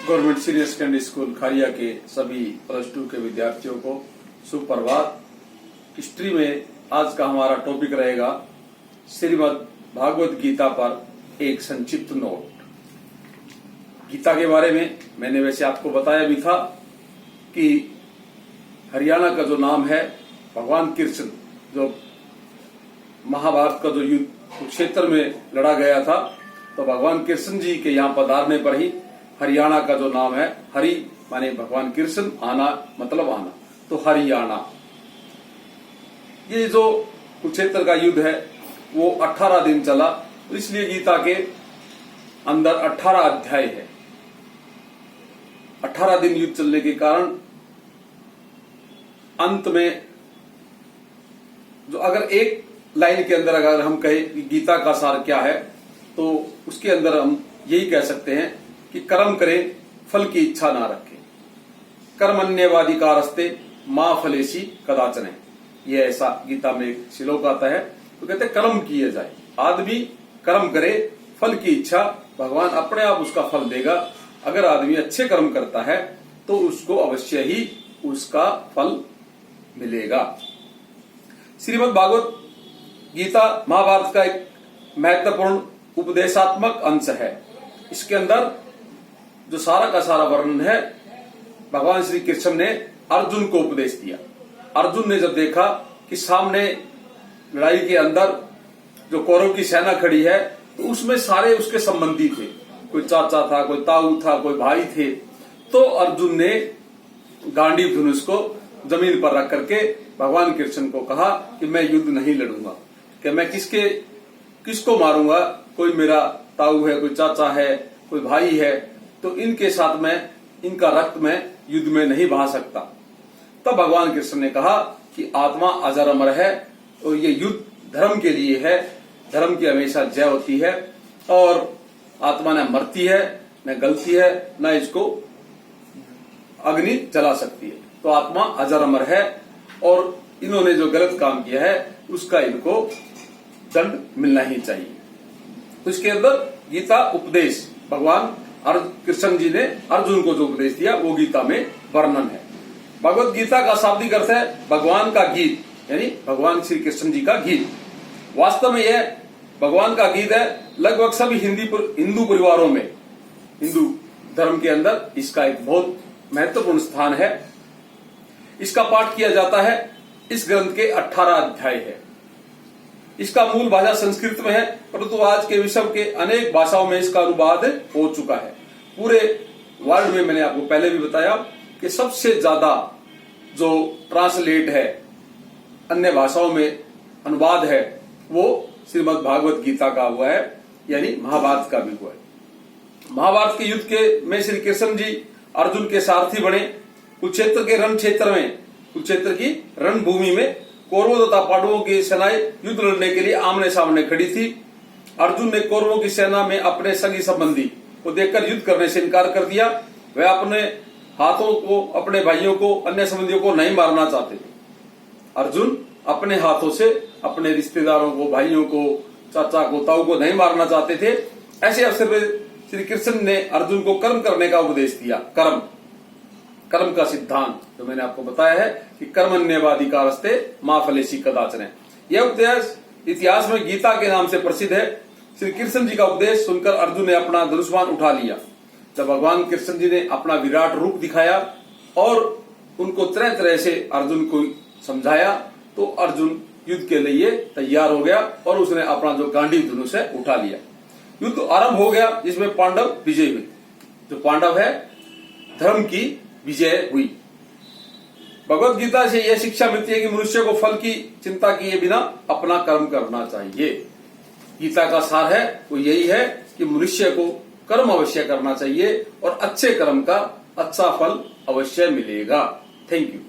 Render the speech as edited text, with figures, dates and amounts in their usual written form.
Government senior secondary school खारिया के सभी +2 के विद्यार्थियों को सुप्रभात। हिस्ट्री में आज का हमारा टॉपिक रहेगा श्रीमद् भागवत गीता पर एक संक्षिप्त नोट। गीता के बारे में मैंने वैसे आपको बताया भी था कि हरियाणा का जो नाम है भगवान कृष्ण, जो महाभारत का जो युद्ध कुरुक्षेत्र में लड़ा गया था, तो भगवान कृष्ण जी के यहाँ पधारने पर ही हरियाणा का जो नाम है, हरि माने भगवान कृष्ण, आना मतलब आना, तो हरियाणा। ये जो कुरुक्षेत्र का युद्ध है वो 18 दिन चला, तो इसलिए गीता के अंदर 18 अध्याय है। 18 दिन युद्ध चलने के कारण अंत में जो अगर एक लाइन के अंदर अगर हम कहें कि गीता का सार क्या है, तो उसके अंदर हम यही कह सकते हैं कि कर्म करें, फल की इच्छा ना रखें। कर्मण्येवाधिकारस्ते मां फलेसी कदाचन। ये ऐसा गीता में एक श्लोक आता है, तो कहते हैं कर्म किए जाए, आदमी कर्म करे, फल की इच्छा, भगवान अपने आप उसका फल देगा। अगर आदमी अच्छे कर्म करता है तो उसको अवश्य ही उसका फल मिलेगा। श्रीमद् भागवत गीता महाभारत का एक महत्वपूर्ण उपदेशात्मक अंश है। इसके अंदर जो सारा का सारा वर्णन है, भगवान श्री कृष्ण ने अर्जुन को उपदेश दिया। अर्जुन ने जब देखा कि सामने लड़ाई के अंदर जो कौरव की सेना खड़ी है, तो उसमें सारे उसके संबंधी थे, कोई चाचा था, कोई ताऊ था, कोई भाई थे। तो अर्जुन ने गांडीव धनुष को जमीन पर रख करके भगवान कृष्ण को कहा कि मैं युद्ध नहीं लड़ूंगा, कि मैं किसको मारूंगा, कोई मेरा ताऊ है, कोई चाचा है, कोई भाई है, तो इनके साथ में इनका रक्त में युद्ध में नहीं बहा सकता। तब भगवान कृष्ण ने कहा कि आत्मा अजर अमर है और ये युद्ध धर्म के लिए है, धर्म की हमेशा जय होती है और आत्मा न मरती है, न गलती है, न इसको अग्नि जला सकती है। तो आत्मा अजर अमर है और इन्होंने जो गलत काम किया है उसका इनको दंड मिलना ही चाहिए। तो इसके अंदर गीता उपदेश, भगवान कृष्ण जी ने अर्जुन को जो उपदेश दिया वो गीता में वर्णन है। भगवत गीता का शाब्दिक अर्थ है भगवान का गीत, यानी भगवान श्री कृष्ण जी का गीत। वास्तव में यह भगवान का गीत है। लगभग सभी हिंदू परिवारों में, हिंदू धर्म के अंदर इसका एक बहुत महत्वपूर्ण स्थान है। इसका पाठ किया जाता है। इस ग्रंथ के 18 अध्याय है। इसका मूल भाषा संस्कृत में है, परंतु आज के विश्व के अनेक भाषाओं में इसका अनुवाद हो चुका है। पूरे वर्ल्ड में मैंने आपको पहले भी बताया कि सबसे ज्यादा जो ट्रांसलेट है, अन्य भाषाओं में अनुवाद है, वो श्रीमद् भागवत गीता का हुआ है, यानी महाभारत का भी हुआ है। महाभारत के युद्ध के में श्री कृष्ण जी अर्जुन के सारथी बने। कुरुक्षेत्र के रण क्षेत्र में, कुरुक्षेत्र की रणभूमि में कौरवों तथा पांडवों की सेनाएं युद्ध लड़ने के लिए आमने सामने खड़ी थी। अर्जुन ने कौरवों की सेना में अपने सगी संबंधी को देखकर युद्ध करने से इनकार कर दिया। वे अपने हाथों को, अपने भाइयों को, अन्य संबंधियों को नहीं मारना चाहते थे। अर्जुन अपने हाथों से अपने रिश्तेदारों को, भाइयों को, चाचा को, ताऊ को नहीं मारना चाहते थे। ऐसे अवसर पर श्री कृष्ण ने अर्जुन को कर्म करने का उपदेश दिया। कर्म का सिद्धांत जो मैंने आपको बताया है कि कर्मण्येवाधिकारस्ते मां फलेसी कदाचन। यह उपदेश इतिहास में गीता के नाम से प्रसिद्ध है। श्री कृष्ण जी का उपदेश सुनकर अर्जुन ने अपना धनुष्मान उठा लिया। जब भगवान कृष्ण जी ने अपना विराट रूप दिखाया और उनको तरह तरह से अर्जुन को समझाया, तो अर्जुन युद्ध के लिए तैयार हो गया और उसने अपना जो गांडीव धनुष है उठा लिया। युद्ध आरंभ हो गया, जिसमें पांडव विजय हुए। जो पांडव है, धर्म की विजय हुई। भगवत गीता से यह शिक्षा मिलती है कि मनुष्य को फल की चिंता किए बिना अपना कर्म करना चाहिए। गीता का सार है वो यही है कि मनुष्य को कर्म अवश्य करना चाहिए और अच्छे कर्म का अच्छा फल अवश्य मिलेगा। Thank you.